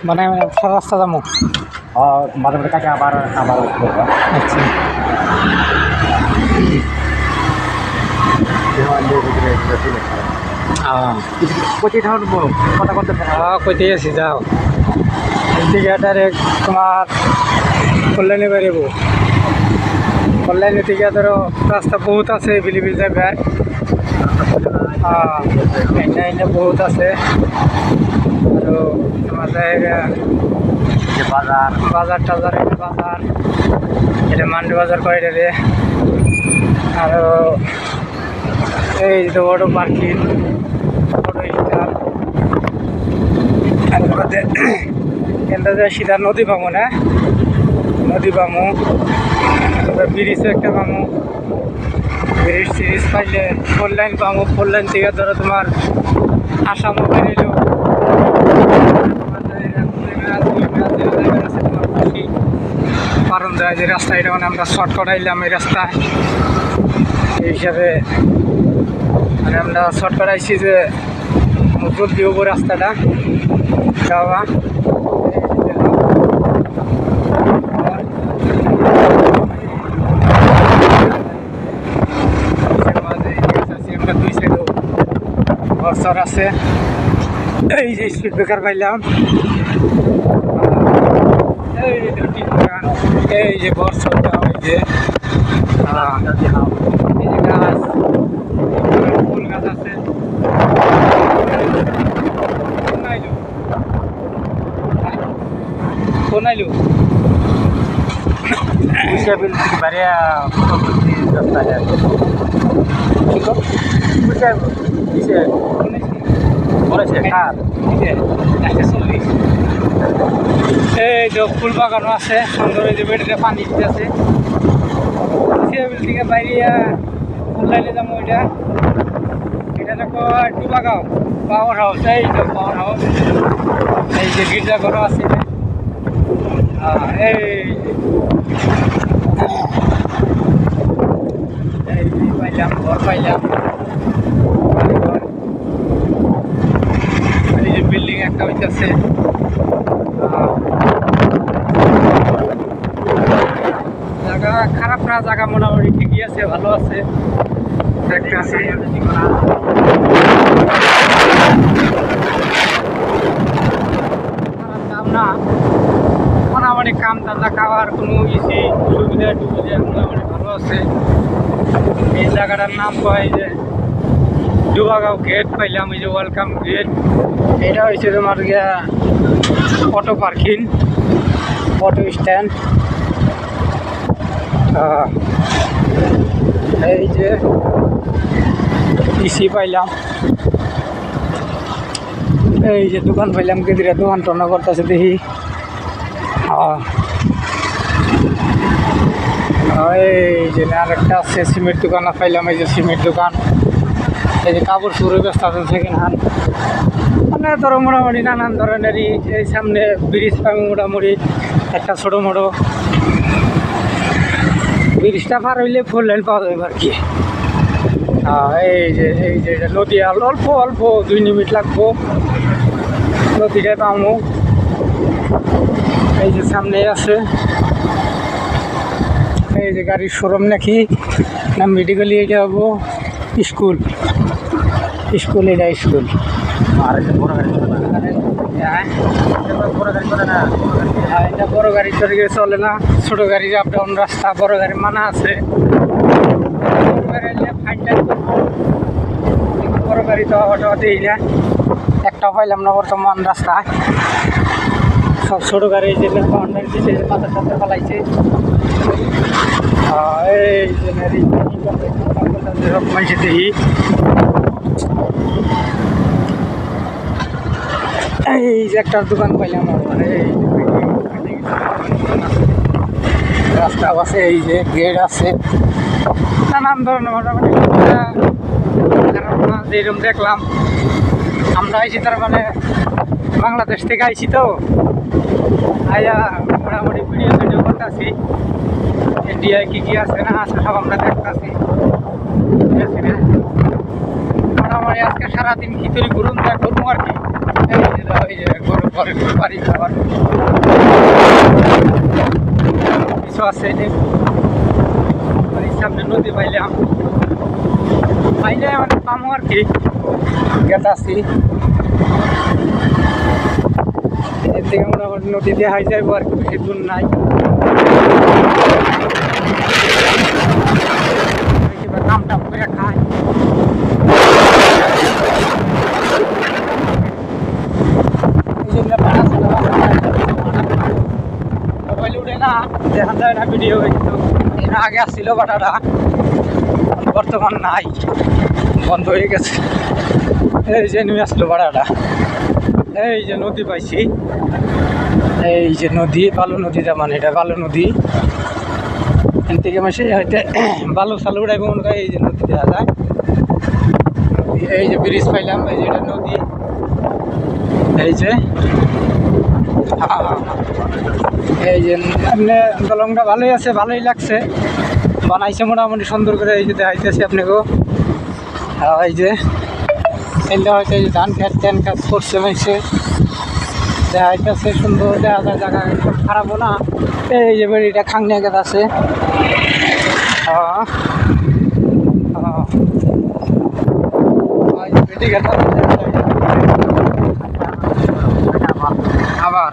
মানে সারা রাস্তা যাবো। মাঝে মাঝে কাকে আবার আবার আচ্ছা কোথায় উঠবো কথা বলতে কইতে গেছি যাও এদিকে ডাইরেক্ট তোমার কল্যাণী বেরোব। কল্যাণী থেকে ধরো রাস্তা বহুত আছে বিলিবিল জায়গায়। এনে বহুত আছে আৰু তোমার জায়গা বাজার বাজার টাজার এটা বাজার এটা মান্ডি বাজার করে রে। আর এই যে বড় পার্কিং বড় স্টার সিধা নদী পাবো না নদী পাবো ব্রিজও একটা পাবো ব্রিজ সিরিজ পাইলে ফোর লাইন পাবো। ফোর লাইন থেকে ধরো তোমার আসামও বেরিয়েও কারণ দেয় যে রাস্তা এটা মানে আমরা শর্টকাট আইলাম এই রাস্তায় এই হিসাবে মানে আমরা শর্টকাট আইছি যে জলদি হবো রাস্তাটা যাওয়া। দুই সাইডও ঘর সর আছে। এই যে স্পিড ব্রেকার পাইলাম এই যে ঘর সর এই যে গাছ ফুল গাছ আছে। কোন আইলো বাইরে এই যে ফুল বাগানও আছে সুন্দর। এই যে বেড়ে পানি আছে থেকে বাইরে ফুল লাইনে যাবো। ওইটা এটা দেখো ডুবাগাঁও পাওয়ার হাউস। এই যে পাওয়ার হাউস এই যে গির্জাঘরও আছে। এই পাইলাম ঘর পাইলাম এই যে বিল্ডিং একটা হইতেছে। জায়গা খারাপ না, জায়গা মোটামুটি ঠিকই আছে, ভালো আছে একটা আছে। দাম না মোটামুটি কাম দাদা খাওয়ার কোনো ইসি সুবিধা টুবিধা মোটামুটি ভালো আছে। এই জায়গাটার নাম কয় যে ডুবাগাঁও গেট পাইলাম। এই যে ওয়েলকাম গেট এটা হয়েছে তোমার গিয়া অটো পার্কিং অটো স্ট্যান্ড। এই যে ইসি পাইলাম। এই যে দোকান পাইলাম কেদিরা দোকান টনা করতেছে দেখি। এই যে আরেকটা আছে সিমেন্ট দোকান পাইলাম। এই যে সিমেন্ট দোকান। এই যে কাপড় চোপড়ের ব্যবস্থা আছে সেকেন্ড হ্যান্ড মানে ধরো মোটামুটি নানান ধরনেরই। এই সামনে ব্রিজ পাবো মোটামুটি একটা ছোটো মোটো। ব্রিজটা পার হইলে ফোর লাইন পাওয়া যাবে আর কি। এই যে নদী অল্প অল্প 2 মিনিট লাগবো নদীটা পাবো। এই যে সামনে আছে এই যে গাড়ির শোরুম নাকি না মেডিকেল এটা হবো স্কুল স্কুল এটা স্কুল। আর বড় গাড়ি এটা বড় গাড়ি চলে না, ছোট গাড়ি আপ ডাউন রাস্তা। বড় গাড়ি মানা আছে, বড় গাড়ি তো অটো দিই না, একটা পাইলাম না বর্তমান রাস্তায়। সব ছোট গাড়ি যে পাতার সাথে পালাইছে। এই যে মানুষের দেখি এই যে একটা দোকান পাইলাম। রাস্তা আছে, এই যে গেট আছে, নানান ধরনের মোটামুটি যেরকম দেখলাম। আমরা আইছি তার মানে বাংলাদেশ থেকে আইছি তো আইয়া মোটামুটি ভিডিও করতেছি। ইন্ডিয়ায় কী কী আছে না আছে সব আমরা দেখতেছি। মোটামুটি তারপরে আজকে সারাদিন খিচুড়ি ঘুরুন যা করবো আর কি। এই যে গরু ঘরে বাড়ি খাবার কিছু আছে বাড়ির সামনে নদী পাইলাম মানে পামো আর কি। গেতাছি এর থেকে মোটামুটি নদীতে হাই যাইবো আর কি, বেশি দূর নাই। কাম টাম করে খাই মোবাইল উঠে না, দেখা যায় না ভিডিও। এর আগে আসছিল বাটাটা, বর্তমান নাই, বন্ধ হয়ে গেছে। এই যে নেমে আসলো বাটাটা, এই যে নদী পাইছি, এই যে নদী বালু নদী, মানে এটা বালু নদী। এখান থেকে মাসে হয়তো বালু সালু উড়াইব মনে হয়। এই যে নদী দেখা যায়, এই যে ব্রিজ পাইলাম, এই যে এটা নদী, এই যে এই যে এমনি দলংটা ভালোই আছে, ভালোই লাগছে, বানাইছে মোটামুটি সুন্দর করে। এই যে দেখাইতেছি আপনাকেও, এই যে এলে হয়তো এই যে ধান খেত ট্যান খেত করছে মাইছে, দেখাইতেছে সুন্দর দেখা যায়, জায়গা একদম খারাপও না। এই যে বাড়িটা খাংনিয়া গেত আছে, আবার